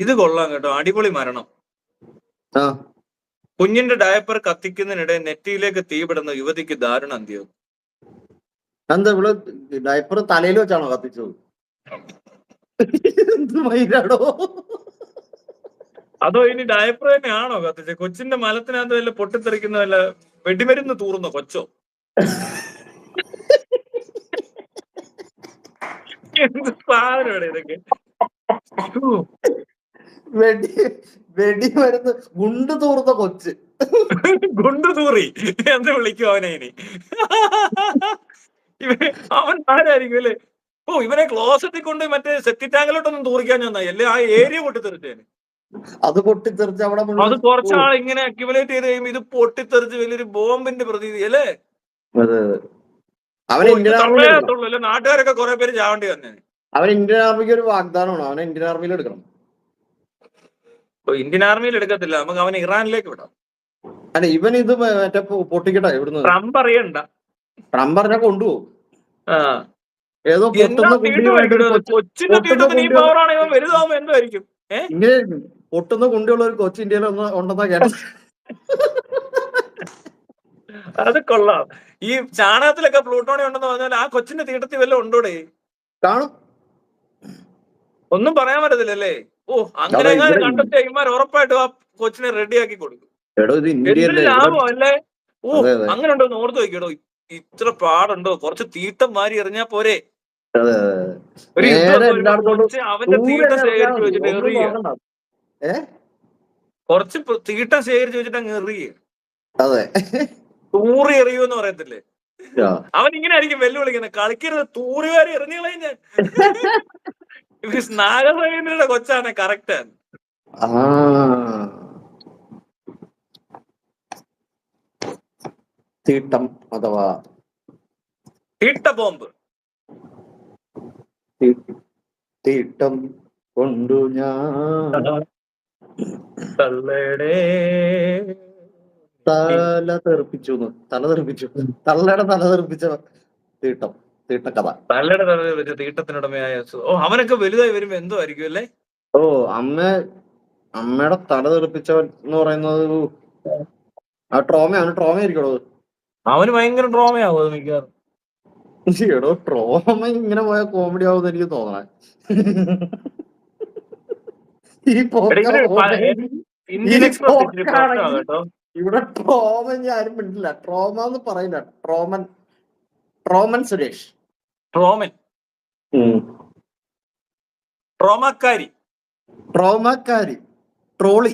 ഇത് കൊള്ളാം കേട്ടോ, അടിപൊളി മരണം. കുഞ്ഞിന്റെ ഡയപ്പർ കത്തിക്കുന്നതിനിടെ നെറ്റിയിലേക്ക് തീപിടുന്ന യുവതിക്ക് ദാരുണ അന്ത്യം. എന്താ ഇവള് ഡയപ്പർ തലയിൽ വെച്ചാണോ കത്തിച്ചത്? എന്ത് മൈരാടോ? അതോ ഇനി ഡയപ്പർ തന്നെയാണോ കത്തിച്ചത്? കൊച്ചിന്റെ മലത്തിനകത്ത് വല്ല പൊട്ടിത്തെറിക്കുന്ന വല്ല വെടിമരുന്ന് തൂറുന്ന കൊച്ചോ? എന്ത് സാധനമാണ് ഇതൊക്കെ? വെടിമരുന്ന് ഗുണ്ട് തൂർന്ന കൊച്ച്. ഗുണ്ടു തൂറി എന്ന് വിളിക്കും അവനെ ഇനി. അവൻ ആരായിരിക്കും അല്ലേ? ഓ, ഇവനെ ക്ലോസറ്റിൽ കൊണ്ട് മറ്റേ സെപ്റ്റി ടാങ്കിലോട്ടൊന്നും തൂറിക്കാൻ ചെന്നാ അല്ലേ ആ ഏരിയ പൊട്ടിത്തെറിച്ചേന്. അത് പൊട്ടിത്തെറിച്ച് അവിടെ അത് കുറച്ചാൾ ഇങ്ങനെ അക്യുമുലേറ്റ് ചെയ്ത് കഴിയുമ്പോൾ ഇത് പൊട്ടിത്തെറിച്ച് വലിയൊരു ബോംബിന്റെ പ്രതീതി അല്ലേ? നാട്ടുകാരൊക്കെ കുറെ പേര് ചാവേണ്ടി വന്നേ. അവൻ ഇന്ത്യൻ ആർമിക്ക് ഒരു വാഗ്ദാനമാണ്, അവനെ ഇന്ത്യൻ ആർമിയിൽ എടുക്കണം. ഇന്ത്യൻ ആർമിയിൽ എടുക്കത്തില്ല, നമുക്ക് അവനെ ഇറാനിലേക്ക് വിടാം. അല്ല, ഇവൻ ഇത് മറ്റേ പൊട്ടിക്കട്ടെ. ഇവിടുന്ന് ട്രംപ് അറിയണ്ട. ട്രംപ് പറഞ്ഞാൽ കൊണ്ടുപോകും. ഏതോ കൊച്ചിന്റെ തീട്ടത്തിന് ഈ പവറാണ് ഇവൻ വലുതാവുമ്പോ എന്തായിരിക്കും? ഇങ്ങനെയായിരിക്കും. പൊട്ടുന്ന കുണ്ടിയുള്ള ഒരു കൊച്ചു ഇന്ത്യയിൽ ഉണ്ടെന്നാ കേട്ടത്. അത് കൊള്ളാം. ഈ ചാണകത്തിലൊക്കെ പ്ലൂട്ടോണിയം ഉണ്ടെന്ന് പറഞ്ഞാൽ ആ കൊച്ചിന്റെ തീട്ടത്തിൽ വല്ലതും ഉണ്ടോടെ? കാണും. ഒന്നും പറയാൻ പറ്റത്തില്ലല്ലേ? ഓ, അങ്ങനെ കണ്ടെത്തിയ ഇമാർ ഉറപ്പായിട്ടും ആ കൊച്ചിനെ റെഡിയാക്കി കൊടുക്കും. ലാഭം അല്ലേ? ഓ, അങ്ങനെ ഉണ്ടോ എന്ന് ഓർത്ത് വയ്ക്കടോ. ഇത്ര പാടുണ്ടോ? കുറച്ച് തീട്ടം മാറി എറിഞ്ഞാ പോരെ? അവന്റെ തീട്ടം ശേഖരിച്ച് വെച്ചിട്ട് എറിയ, കുറച്ച് തീട്ടം ശേഖരിച്ച് വെച്ചിട്ട് അങ്ങ് എറിയ. തൂറി എറിയൂന്ന് പറയത്തില്ലേ? അവൻ ഇങ്ങനെ ആയിരിക്കും വെല്ലുവിളിക്കുന്നത്. കളിക്കരുത്, തൂറിവാരി എറിഞ്ഞു കളഞ്ഞ. നാഗസേനയുടെ കൊച്ചാണ്. കറക്റ്റ്. തീട്ടം അഥവാ തീട്ട ബോംബ്. തീട്ടം കൊണ്ടു ഞാൻ തള്ളയുടെ തല തെറിപ്പിച്ചു. തള്ളയുടെ തല തെറിപ്പിച്ച തീട്ടം. തീട്ടക്കഥ. തള്ളയുടെ തല തെറിപ്പിച്ച തീട്ടത്തിനുടമയായ. ഓ, അവനൊക്കെ വലുതായി വരുമ്പോ എന്തോ ആയിരിക്കും അല്ലേ? ഓ, അമ്മയുടെ തല തെറിപ്പിച്ചവൻ എന്ന് പറയുന്നത് ട്രോമ ആയിരിക്കണോ? അവന് ഭയങ്കര ട്രോമയാവും അത് മിക്കവാറും. എടോ, ട്രോമ ഇങ്ങനെ പോയ കോമഡി ആവുമെന്ന് എനിക്ക് തോന്നണേ. ഇവിടെ ട്രോമ ആരും മിണ്ടില്ല. ട്രോമ എന്ന് പറയില്ല. ട്രോമൻ സുരേഷ്. ട്രോമക്കാരി. ട്രോളി.